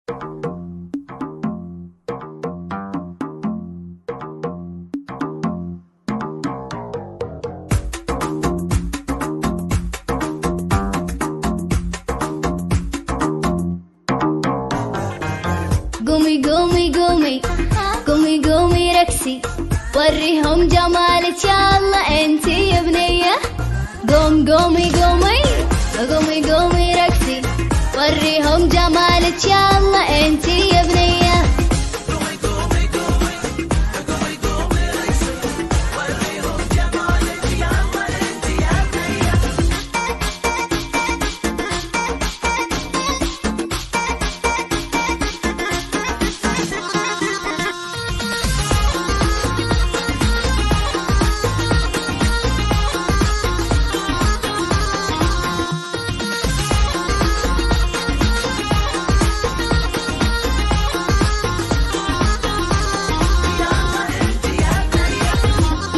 قومي قومي قومي قومي قومي رقصي، وريهم جمالك يا الله انتي يا بنية. قوم قومي قومي قومي قومي رقصي، وريهم جمالك يا الله انتي يا بنية.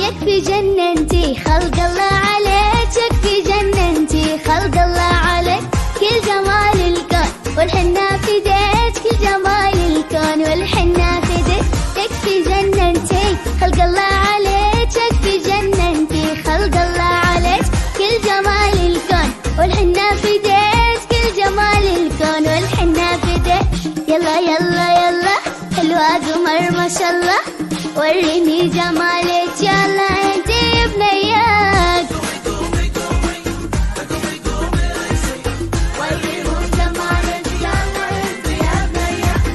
يكفي جننتي خلق الله عليك، يكفي جننتي خلق الله عليك. كل جمال الكون والحنا في ايديك، كل جمال الكون والحنا في ايديك. يكفي جننتي خلق الله عليك، يكفي جننتي خلق الله عليك. كل جمال الكون والحنا في ايديك، كل جمال الكون والحنا في ايديك. يلا يلا يلا حلوة قمر ما شاء الله، وريني جمالك يلا انتي يا بنيات. وريهم جمالك يلا انتي يا بنيات.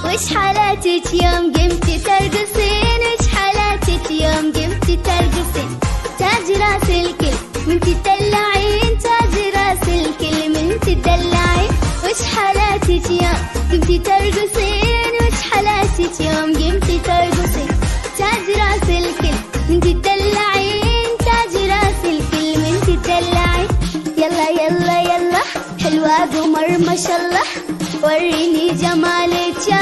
وش حالاتك يوم قمتي ترقصين، وش حالاتك يوم قمتي ترقصين. تاج راس الكل من تدلعين، تاج راس الكل من تدلعين. وش حالاتك يوم قمتي ترقصين، وش حالاتك يوم قمتي ترقصين. تاج راس الكل من تدلعين، تاج راس الكل من تدلعين. يلا يلا يلا حلوة قمر ما شاء الله، وريني جمالك يا